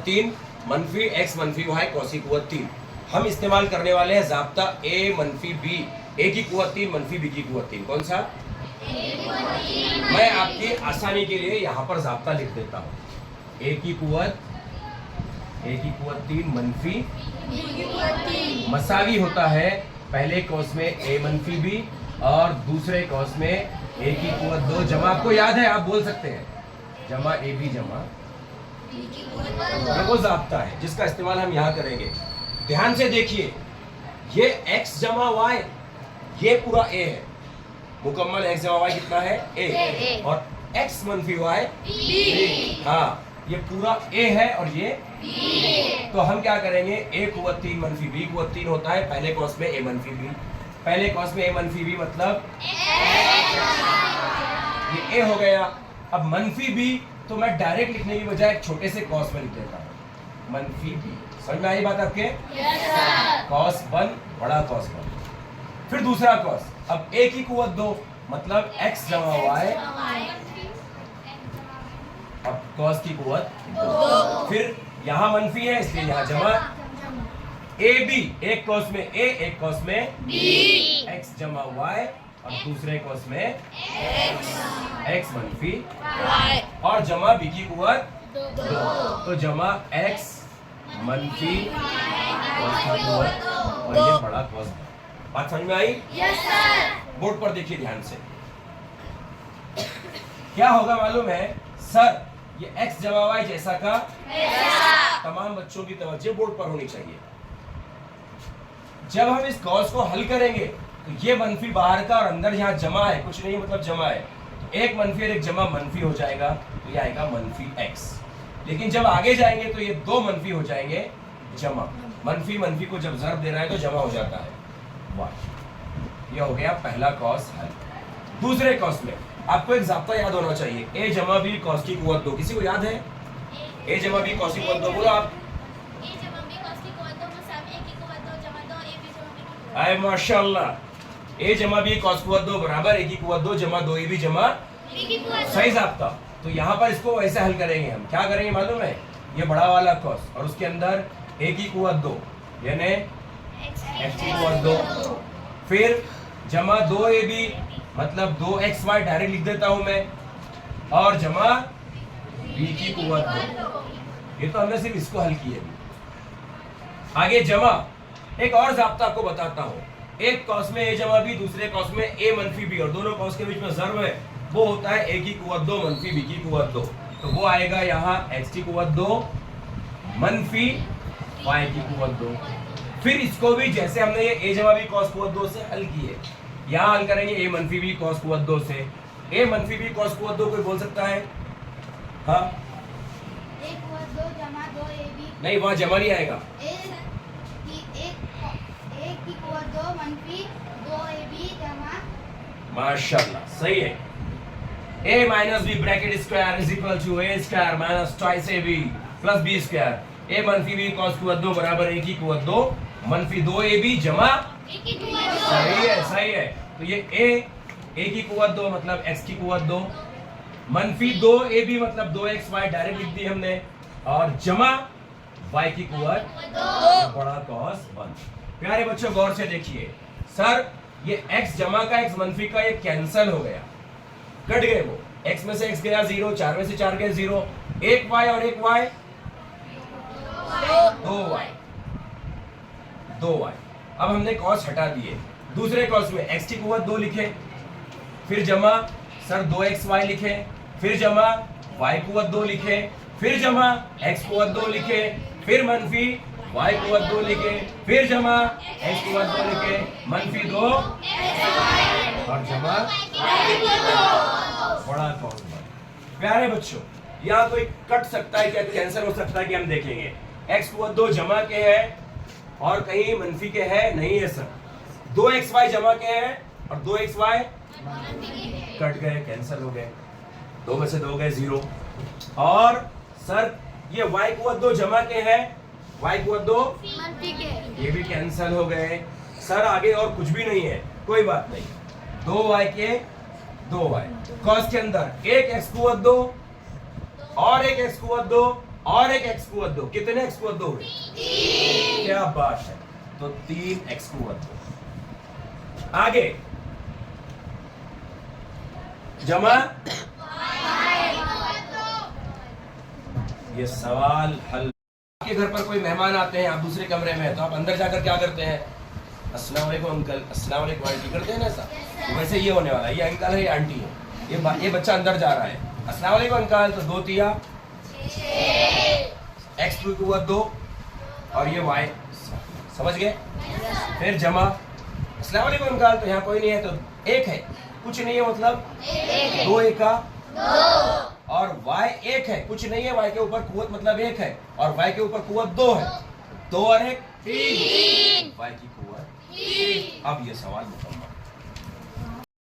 3 मनफी x मनफी y cos की कुवत 3। हम इस्तेमाल करने वाले हैं ज़ाब्ता a मनफी b, a की कुवत 3 मनफी b की कुवत 3। कौन सा? मैं आपकी आसानी के लिए यहाँ पर ज़ाब्ता लिख देता हूँ। a की कुवत 3 मनफी मसावी होता है पहले कॉस में a मनफी b और दूसरे कॉस में a की कुवत 2 जमा, आपको याद है, आप बोल सकते हैं, जमा ए बी जमा, ये वो ज़ाब्ता है जिसका इस्तेमाल हम यहाँ करेंगे। ध्यान से देखिए, ये x जमा y, ये पूरा a है, मुकम्मल x जमा y कितना है? a, और x मनफी y b। हाँ, ये पूरा a है और ये b। तो हम क्या करेंगे, a कुवत 3 मनफी b कुवत 3 होता है पहले कॉस में a मनफी b, पहले कॉस में a मनफी b मतलब ये a हो गया। अब मनफी b तो मैं डायरेक्ट लिखने की बजाय एक छोटे से कॉस में लिख देता हूँ, मनफी b। समझ में आई बात आपके? कॉस 1 बड़ा कॉस 1, फिर दूसरा कॉस। अब a की कुवत 2 मतलब x जमा y, अब कॉस की कुवत 2, फिर यहाँ मनफी है इसलिए यहाँ जमा ए बी, एक कॉस में a एक कॉस में b, x जमा y और दूसरे कॉस में x मनफी y और जमा b की कुवत 2, तो जमा x मनफी कॉस की कुवत और ये बड़ा कॉस। बात समझ में आई? Yes sir. बोर्ड पर देखिए ध्यान से, क्या होगा मालूम है सर? ये x जमा y जैसा का तमाम बच्चों की तवज्जो बोर्ड पर होनी चाहिए। जब हम इस कॉस को हल करेंगे तो ये मनफी बाहर का और अंदर यहाँ जमा है, कुछ नहीं मतलब जमा है, तो एक मनफी और एक जमा मनफी हो जाएगा, तो ये आएगा मनफी x। लेकिन जब आगे जाएंगे तो ये दो मनफी हो जाएंगे जमा, मनफी मनफी को जब ज़र्ब दे रहा है तो जमा हो जाता है। वाह, ये हो गया पहला कॉस हल। दूसरे कॉस में आपको एक ज़ाब्ता याद होना चाहिए, a जमा b कॉस की कुवत 2। किसी को याद है? a जमा b कॉस की कुवत 2 बोलो आप। आए माशाल्लाह, a जमा b कॉस कुवत 2 बराबर a की कुवत 2 जमा 2ab जमा, सही ज़ाब्ता। तो यहाँ पर इसको वैसे हल करेंगे हम, क्या करेंगे मालूम है? ये बड़ा वाला कॉस और उसके अंदर a की कुवत 2 यानी x की कुवत 2, फिर जमा 2ab मतलब 2xy डायरेक्ट लिख देता हूं मैं, और जमा b की कुवत 2। ये तो हमने सिर्फ इसको हल किया। आगे जमा, एक और ज़ाब्ता आपको बताता हूँ, एक कॉस में a जमा b, दूसरे कॉस में a मनफी b, और दोनों कॉस के बीच में ज़र्ब है, वो होता है a की कुवत 2 मनफी b की कुवत 2। तो वो आएगा यहाँ x की कुवत 2 मनफी y की कुवत 2। फिर इसको भी जैसे हमने ये a जमा b कॉस कुवत 2 से हल किए, यहाँ हल करेंगे a मनफी b कॉस कुवत 2 से। a मनफी b कॉस कुवत 2 कोई बोल सकता है? हाँ, a कुवत 2 जमा 2ab, नहीं वहाँ जमा नहीं आएगा, a की कुवत 2 मनफी 2ab जमा, माशाल्लाह सही है। a minus b bracket square is equal to a square minus twice ab plus b square. a मनफी b कॉस कुवत 2 बराबर a की कुवत 2 मनफी 2ab जमा, सही है सही है। तो ये a की कुवत 2 मतलब x की कुवत 2 मनफी 2ab मतलब 2xy डायरेक्ट लिख दी हमने, और जमा y की कुवत 2 बड़ा कॉस 1। प्यारे बच्चों गौर से देखिए, सर ये x जमा का x मनफी का ये कैंसल हो गया, कट गए वो, x में से x गया 0, 4 में से 4 गए 0, एक y और एक y 2y। अब हमने कॉस हटा दिए, दूसरे कॉस में x की कुवत 2 लिखे, फिर जमा सर 2xy लिखे, फिर जमा y कुवत 2 लिखे, फिर जमा x कुवत 2 लिखे, फिर मनफी y कुवत 2 लिखे, फिर जमा x कुवत 2 लिखे, मनफी 2 और जमा बड़ा कॉस 1। प्यारे बच्चों, यहाँ कोई कट सकता है क्या, कैंसिल हो सकता है कि हम देखेंगे, x कुवत 2 जमा के है और कहीं मनफी के है नहीं है सर, 2xy जमा के है और 2xy कट गए, कैंसिल हो गए, 2 में से 2 गए 0। और सर ये y कुवत 2 जमा के है, y कुवत 2 मनफी के, ये भी कैंसिल हो गए। सर आगे और कुछ भी नहीं है, कोई बात नहीं, 2y के 2y, कॉस के अंदर एक x कुवत 2 और एक x कुवत 2 और एक x कुवत 2, कितने x कुवत 2 हुए? क्या बात है, तो 3x कुवत 2। आगे जमा, ये सवाल हल। आपके घर पर कोई मेहमान आते हैं, आप दूसरे कमरे में हैं, तो आप अंदर जाकर क्या करते हैं? अस्सलाम वालेकुम अंकल, अस्सलाम वालेकुम आंटी करते हैं ना ऐसा। तो वैसे ये होने वाला है, ये अंकल है, ये आंटी है, ये बच्चा अंदर जा रहा है। अस्सलाम वालेकुम अंकल, तो 2 तिया x की कुवत 2 और ये y, समझ गए? फिर जमा, अस्सलाम वालेकुम अंकल, तो यहाँ कोई नहीं है तो 1 है, कुछ नहीं है मतलब 2 एका 2 और y 1 है, कुछ नहीं है, y के ऊपर कुवत मतलब 1 है और y के ऊपर कुवत 2 है, 2 और 1 3, y की कुवत 3। अब ये सवाल मुकम्मल।